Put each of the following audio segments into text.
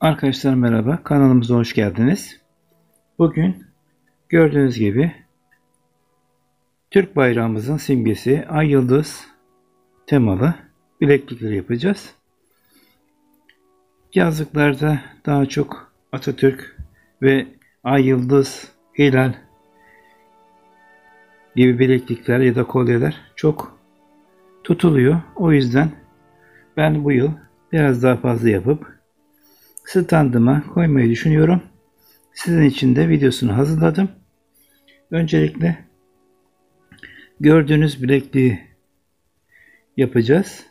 Arkadaşlar merhaba, kanalımıza hoş geldiniz. Bugün gördüğünüz gibi Türk bayrağımızın simgesi ay yıldız temalı bileklikleri yapacağız. Yazlıklarda daha çok Atatürk ve ay yıldız, hilal gibi bileklikler ya da kolyeler çok tutuluyor. O yüzden ben bu yıl biraz daha fazla yapıp standıma koymayı düşünüyorum. Sizin için de videosunu hazırladım. Öncelikle gördüğünüz bilekliği yapacağız.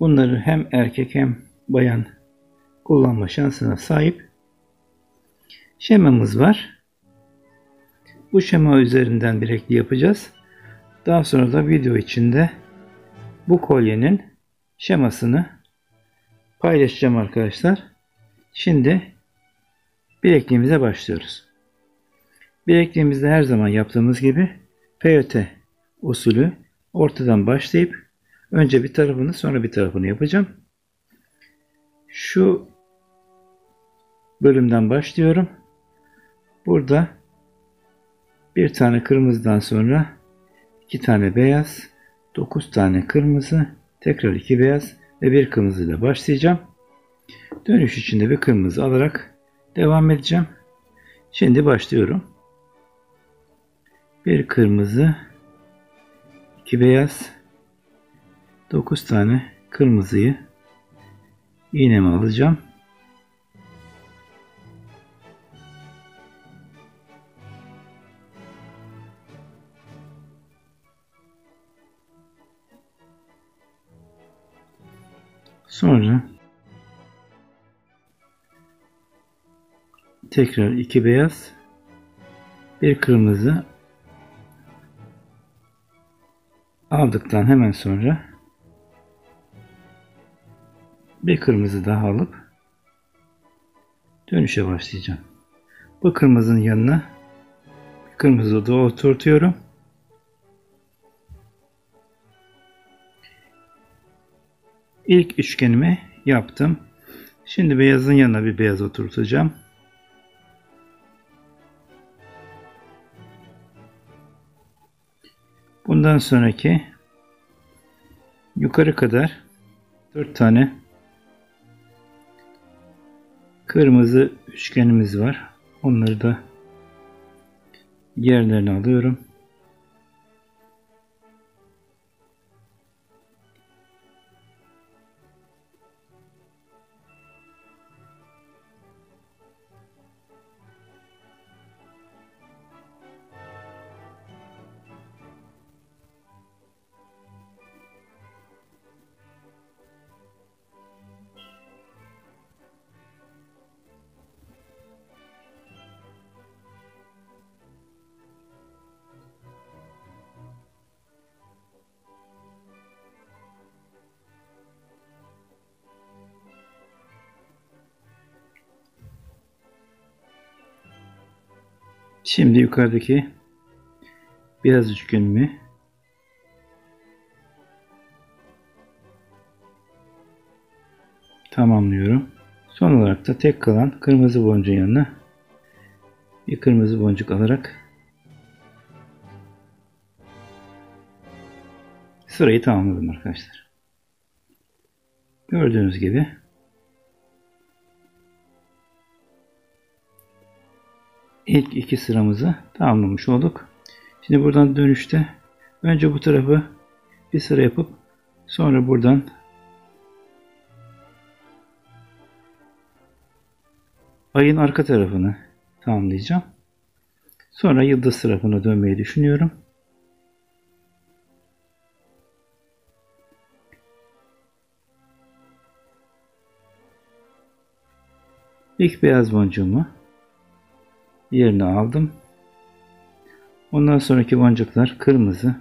Bunları hem erkek hem bayan kullanma şansına sahip. Şemamız var. Bu şema üzerinden bilekliği yapacağız. Daha sonra da video içinde bu kolyenin şemasını paylaşacağım arkadaşlar. Şimdi bilekliğimize başlıyoruz. Bilekliğimizde her zaman yaptığımız gibi peyote usulü ortadan başlayıp önce bir tarafını sonra bir tarafını yapacağım. Şu bölümden başlıyorum. Burada bir tane kırmızıdan sonra 2 tane beyaz, 9 tane kırmızı, tekrar 2 beyaz ve bir kırmızı ile başlayacağım. Dönüş içinde bir kırmızı alarak devam edeceğim. Şimdi başlıyorum. Bir kırmızı, 2 beyaz, 9 tane kırmızıyı iğneme alacağım. Sonra tekrar 2 beyaz, bir kırmızı aldıktan hemen sonra bir kırmızı daha alıp dönüşe başlayacağım. Bu kırmızının yanına bir kırmızı da oturtuyorum. İlk üçgenimi yaptım. Şimdi beyazın yanına bir beyaz oturtacağım. Bundan sonraki yukarı kadar 4 tane kırmızı üçgenimiz var. Onları da yerlerine alıyorum. Şimdi yukarıdaki beyaz üçgenimi tamamlıyorum. Son olarak da tek kalan kırmızı boncuğun yanına bir kırmızı boncuk alarak sırayı tamamladım arkadaşlar. Gördüğünüz gibi ilk iki sıramızı tamamlamış olduk. Şimdi buradan dönüşte önce bu tarafı bir sıra yapıp sonra buradan ayın arka tarafını tamamlayacağım. Sonra yıldız tarafına dönmeyi düşünüyorum. İlk beyaz boncuğumu yerine aldım. Ondan sonraki boncuklar kırmızı.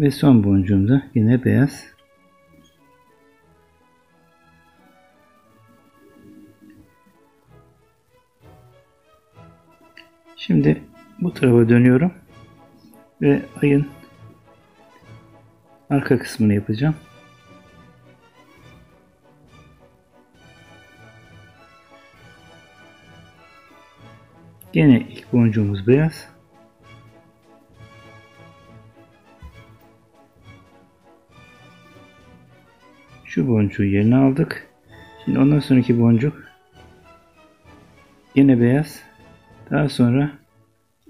Ve son boncuğum da yine beyaz. Şimdi bu tarafa dönüyorum ve ayın arka kısmını yapacağım. Yine ilk boncuğumuz beyaz. Şu boncuğu yerine aldık. Şimdi ondan sonraki boncuk yine beyaz. Daha sonra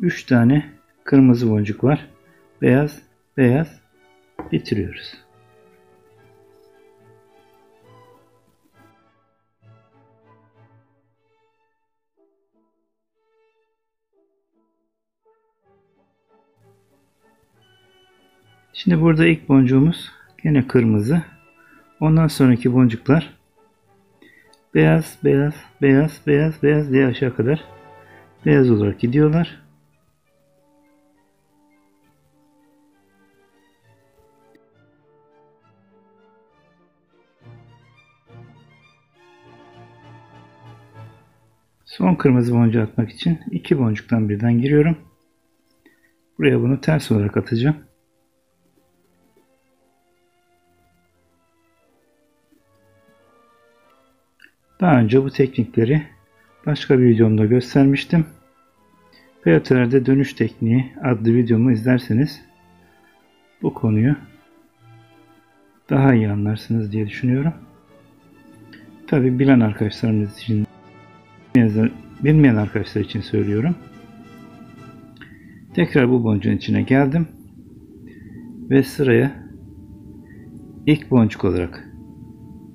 3 tane kırmızı boncuk var. Beyaz, beyaz bitiriyoruz. Şimdi burada ilk boncuğumuz yine kırmızı. Ondan sonraki boncuklar beyaz, beyaz, beyaz, beyaz, beyaz diye aşağı kadar beyaz olarak gidiyorlar. Son kırmızı boncuğu atmak için iki boncuktan birden giriyorum. Buraya bunu ters olarak atacağım. Daha önce bu teknikleri başka bir videomda göstermiştim. Peyotellerde dönüş tekniği adlı videomu izlerseniz bu konuyu daha iyi anlarsınız diye düşünüyorum. Tabi bilen arkadaşlarımız için, bilmeyen arkadaşlar için söylüyorum. Tekrar bu boncuğun içine geldim ve sıraya ilk boncuk olarak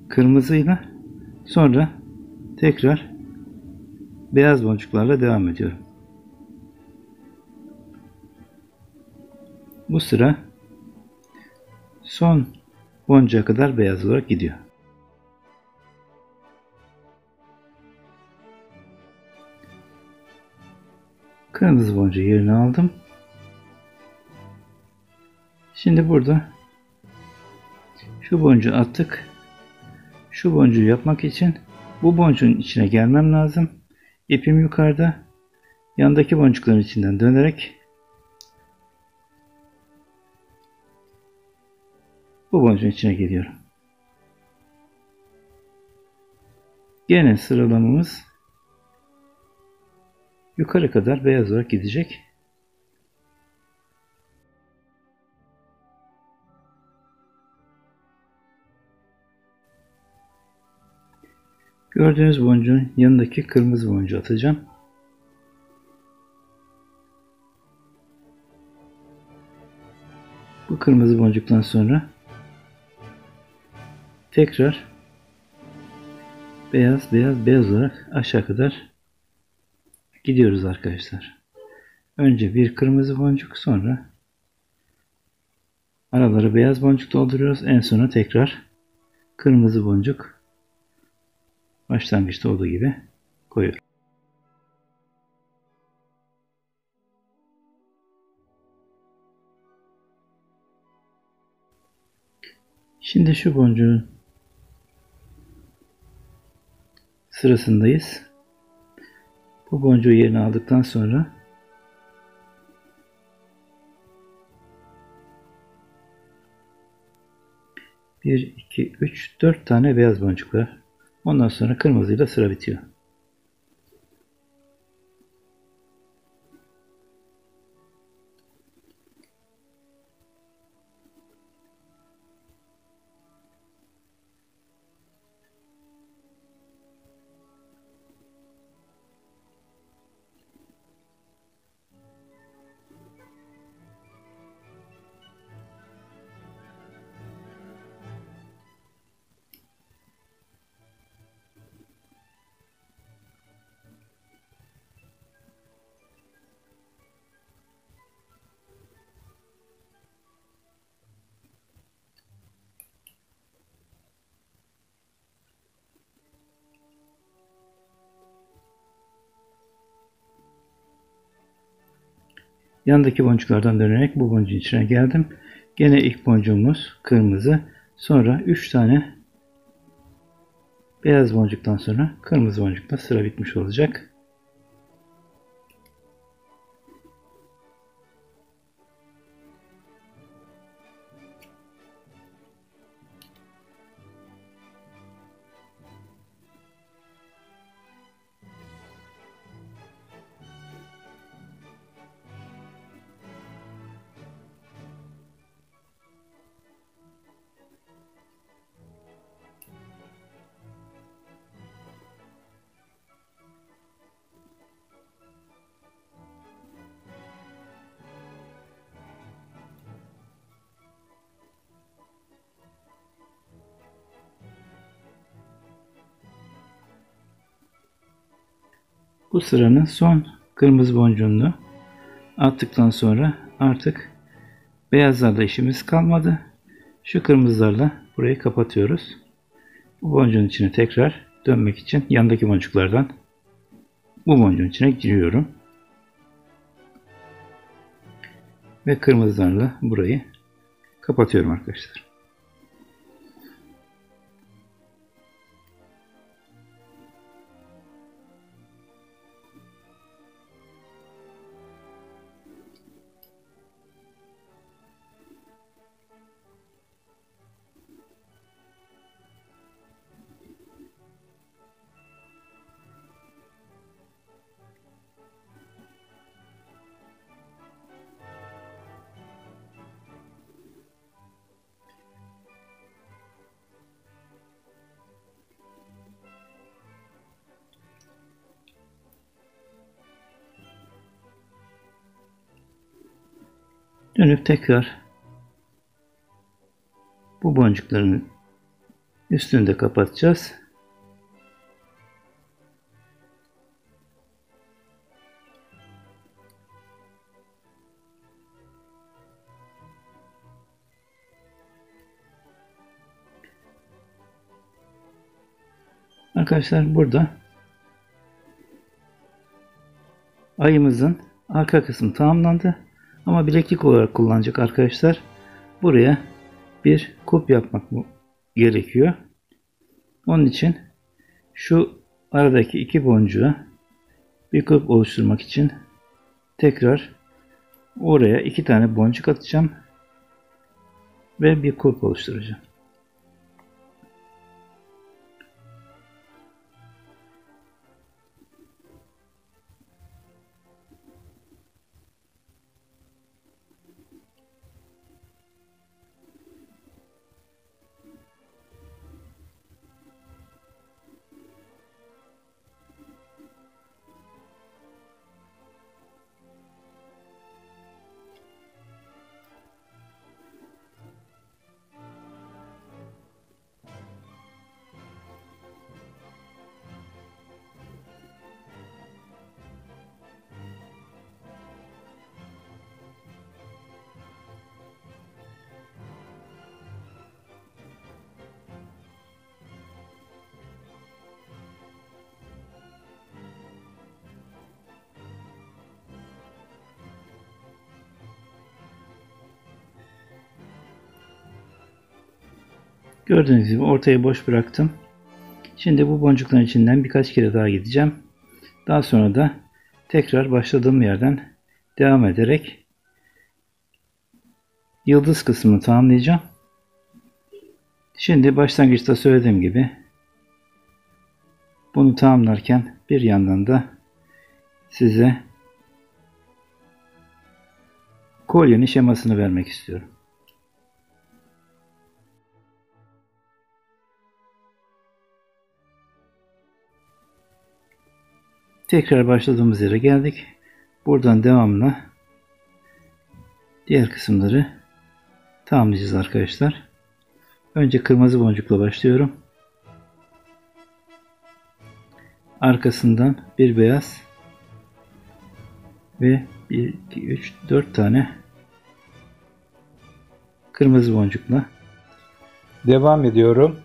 kırmızıyla, sonra tekrar beyaz boncuklarla devam ediyorum. Bu sıra son boncuğa kadar beyaz olarak gidiyor. Kırmızı boncuğu yerine aldım. Şimdi burada şu boncuğu attık. Şu boncuğu yapmak için bu boncuğun içine gelmem lazım. İpim yukarıda. Yandaki boncukların içinden dönerek bu boncuğun içine geliyorum. Gene sıralamamız yukarı kadar beyaz olarak gidecek. Gördüğünüz boncuğun yanındaki kırmızı boncuğu atacağım. Bu kırmızı boncuktan sonra tekrar beyaz, beyaz, beyaz olarak aşağı kadar gidiyoruz arkadaşlar. Önce bir kırmızı boncuk, sonra araları beyaz boncuk dolduruyoruz. En sona tekrar kırmızı boncuk başlangıçta olduğu gibi koyuyorum. Şimdi şu boncuğun sırasındayız. Bu boncuğu yerine aldıktan sonra bir, iki, üç, 4 tane beyaz boncuk var. Ondan sonra kırmızıyla sıra bitiyor. Yandaki boncuklardan dönerek bu boncuğun içine geldim. Gene ilk boncuğumuz kırmızı. Sonra 3 tane beyaz boncuktan sonra kırmızı boncukla sıra bitmiş olacak. Bu sıranın son kırmızı boncuğunu attıktan sonra artık beyazlarla işimiz kalmadı. Şu kırmızılarla burayı kapatıyoruz. Bu boncuğun içine tekrar dönmek için yandaki boncuklardan bu boncuğun içine giriyorum. Ve kırmızılarla burayı kapatıyorum arkadaşlar. Dönüp tekrar bu boncukların üstünü de kapatacağız. Arkadaşlar burada ayımızın arka kısmı tamamlandı. Ama bileklik olarak kullanacak arkadaşlar. Buraya bir kulp yapmak gerekiyor. Onun için şu aradaki iki boncuğa bir kulp oluşturmak için tekrar oraya iki tane boncuk atacağım ve bir kulp oluşturacağım. Gördüğünüz gibi ortayı boş bıraktım. Şimdi bu boncukların içinden birkaç kere daha gideceğim. Daha sonra da tekrar başladığım yerden devam ederek yıldız kısmını tamamlayacağım. Şimdi başlangıçta söylediğim gibi bunu tamamlarken bir yandan da size kolyenin şemasını vermek istiyorum. Tekrar başladığımız yere geldik. Buradan devamlı diğer kısımları tamamlayacağız arkadaşlar. Önce kırmızı boncukla başlıyorum. Arkasından bir beyaz ve 1, 2, 3, 4 tane kırmızı boncukla devam ediyorum.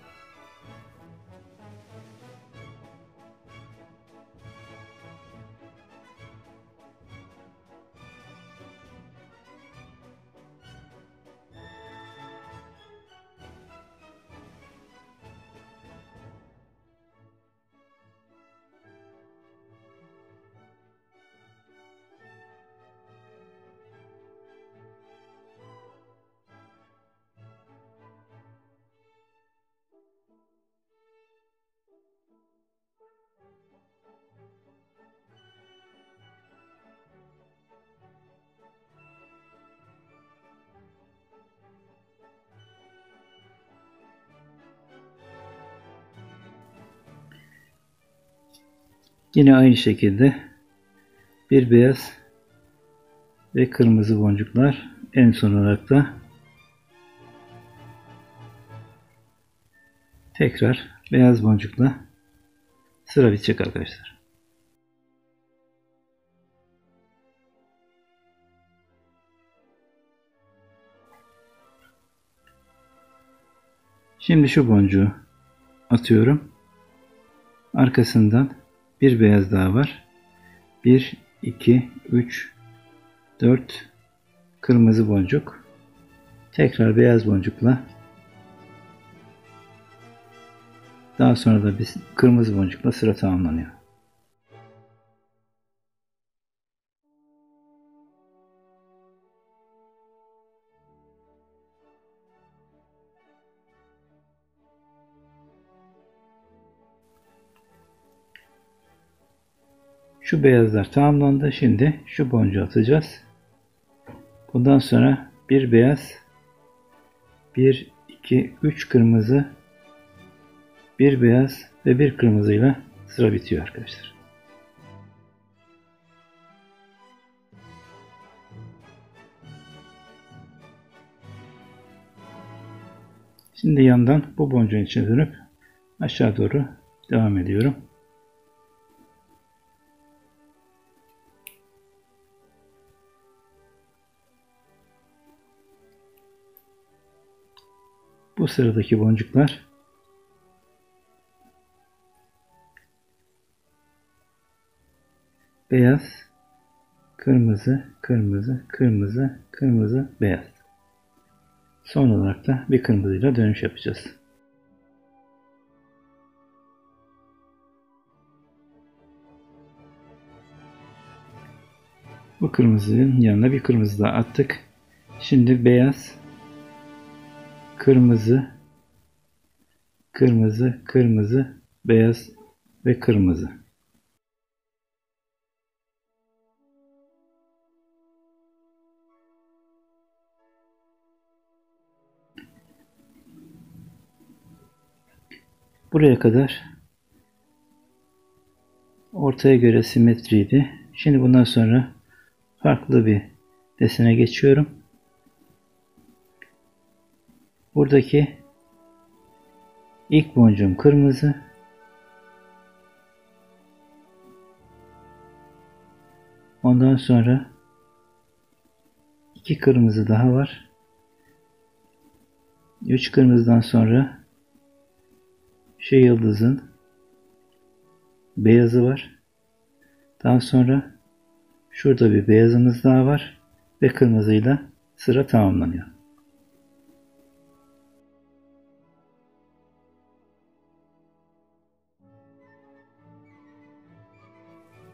Yine aynı şekilde bir beyaz ve kırmızı boncuklar, en son olarak da tekrar beyaz boncukla sıra bitecek arkadaşlar. Şimdi şu boncuğu atıyorum. Arkasından bir beyaz daha var. 1, 2, 3, 4 kırmızı boncuk. Tekrar beyaz boncukla, daha sonra da bir kırmızı boncukla sıra tamamlanıyor. Şu beyazlar tamamlandı. Şimdi şu boncuğu atacağız. Bundan sonra bir beyaz, 1, 2, 3 kırmızı, bir beyaz ve bir kırmızıyla sıra bitiyor arkadaşlar. Şimdi yandan bu boncuğun içine dönüp aşağı doğru devam ediyorum. Bu sıradaki boncuklar beyaz, kırmızı, kırmızı, kırmızı, kırmızı, beyaz. Son olarak da bir kırmızıyla dönüş yapacağız. Bu kırmızının yanına bir kırmızı daha attık. Şimdi beyaz, kırmızı, kırmızı, kırmızı, beyaz ve kırmızı. Buraya kadar ortaya göre simetriydi. Şimdi bundan sonra farklı bir desene geçiyorum. Buradaki ilk boncuğum kırmızı. Ondan sonra iki kırmızı daha var. 3 kırmızıdan sonra şu yıldızın beyazı var. Daha sonra şurada bir beyazımız daha var ve kırmızıyla sıra tamamlanıyor.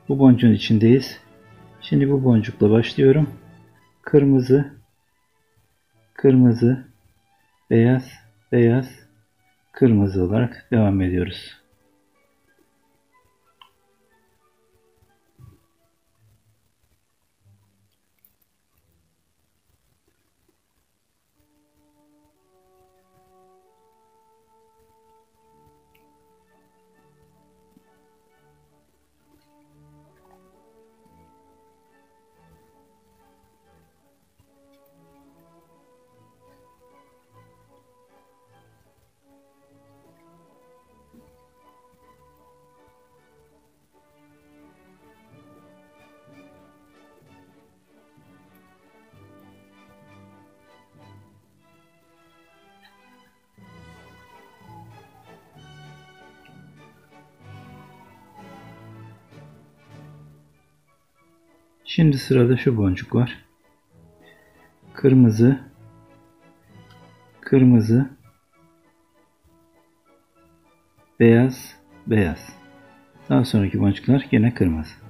Bu boncuğun içindeyiz. Şimdi bu boncukla başlıyorum. Kırmızı, kırmızı, beyaz, beyaz, kırmızı olarak devam ediyoruz. Şimdi sırada şu boncuk var. Kırmızı, kırmızı, beyaz, beyaz. Daha sonraki boncuklar yine kırmızı.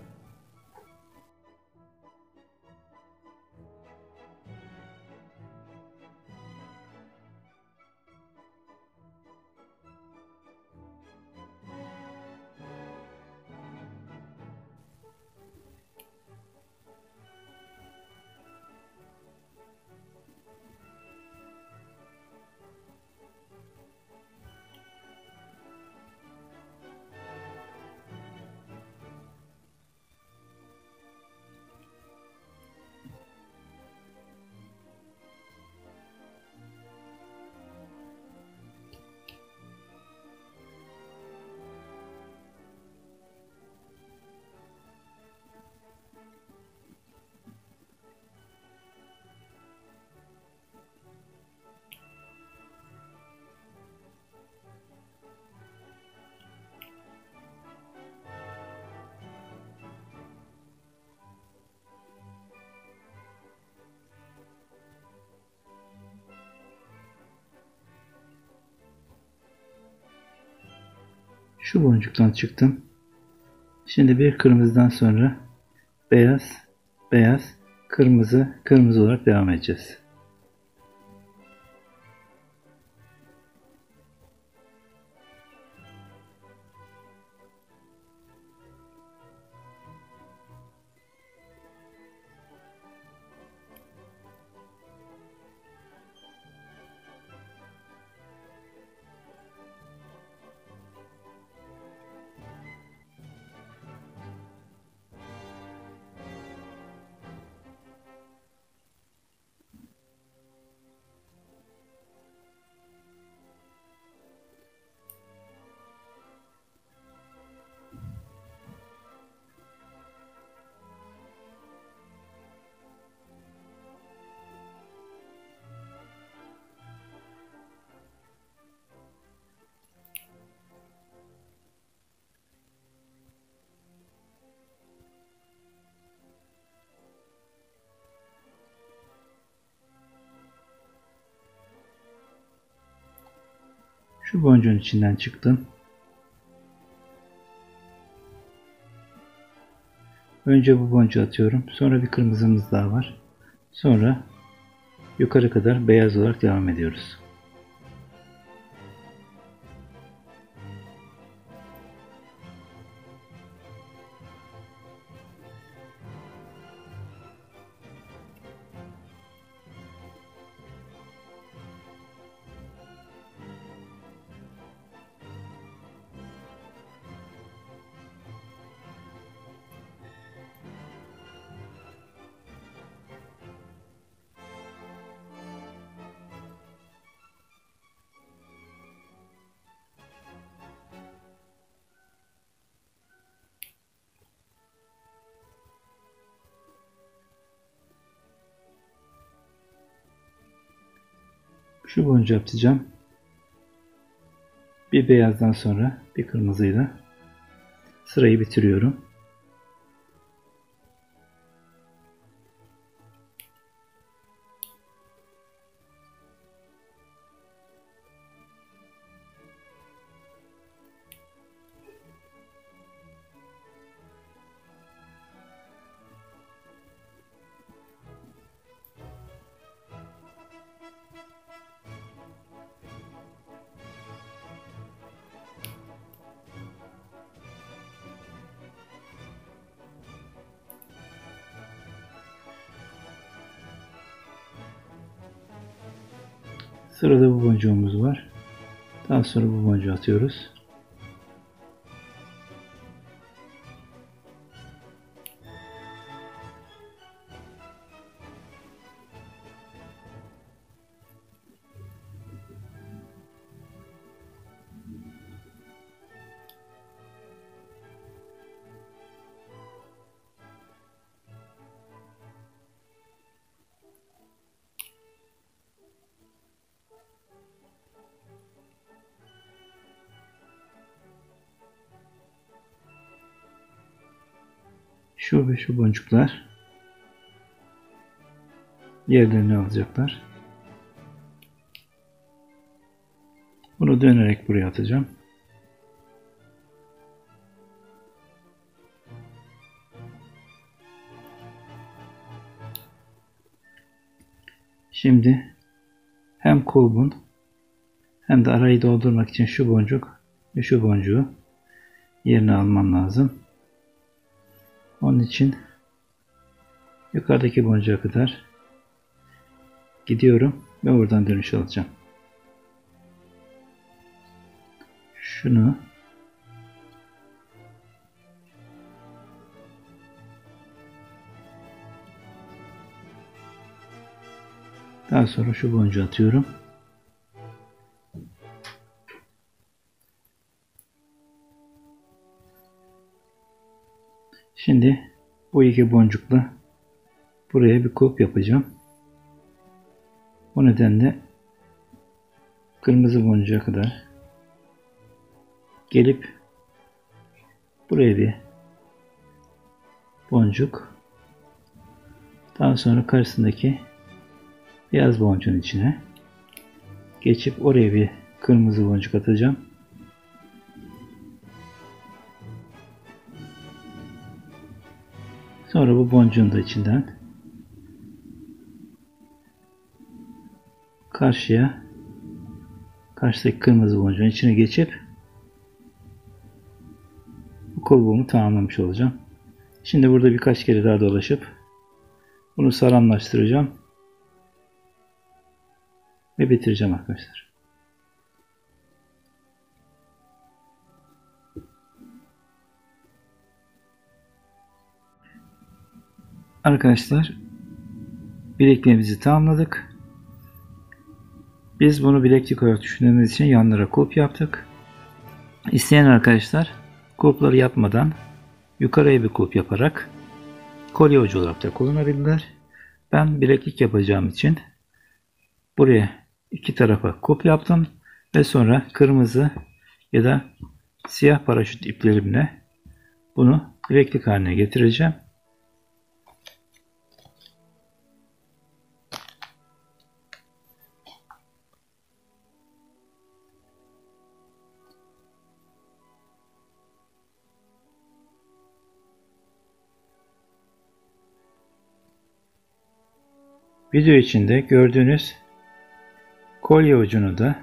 Şu boncuktan çıktım. Şimdi bir kırmızıdan sonra beyaz, beyaz, kırmızı, kırmızı olarak devam edeceğiz. Şu boncuğun içinden çıktım. Önce bu boncuğu atıyorum. Sonra bir kırmızımız daha var. Sonra yukarı kadar beyaz olarak devam ediyoruz. Şu boncuğu atacağım. Bir beyazdan sonra bir kırmızıyla sırayı bitiriyorum. Sırada bu boncuğumuz var. Daha sonra bu boncuğu atıyoruz. Şu ve şu boncuklar yerlerini alacaklar. Bunu dönerek buraya atacağım. Şimdi hem kulbun hem de arayı doldurmak için şu boncuk ve şu boncuğu yerine almam lazım. Onun için yukarıdaki boncuğa kadar gidiyorum ve oradan dönüş alacağım. Şunu daha sonra şu boncuğu atıyorum. Şimdi bu iki boncukla buraya bir kulp yapacağım. O nedenle kırmızı boncuğa kadar gelip buraya bir boncuk, daha sonra karşısındaki beyaz boncuğun içine geçip oraya bir kırmızı boncuk atacağım. Sonra bu boncuğun da içinden karşıdaki kırmızı boncuğun içine geçip bu kulbumu tamamlamış olacağım. Şimdi burada birkaç kere daha dolaşıp bunu saramlaştıracağım ve bitireceğim arkadaşlar. Arkadaşlar, bilekliğimizi tamamladık. Biz bunu bileklik olarak düşündüğümüz için yanlara kulp yaptık. İsteyen arkadaşlar kulpları yapmadan yukarıya bir kulp yaparak kolye ucu olarak da kullanabilirler. Ben bileklik yapacağım için buraya iki tarafa kulp yaptım ve sonra kırmızı ya da siyah paraşüt iplerimle bunu bileklik haline getireceğim. Video içinde gördüğünüz kolye ucunu da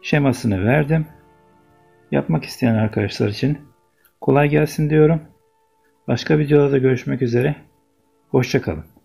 şemasını verdim. Yapmak isteyen arkadaşlar için kolay gelsin diyorum. Başka videolarda görüşmek üzere. Hoşça kalın.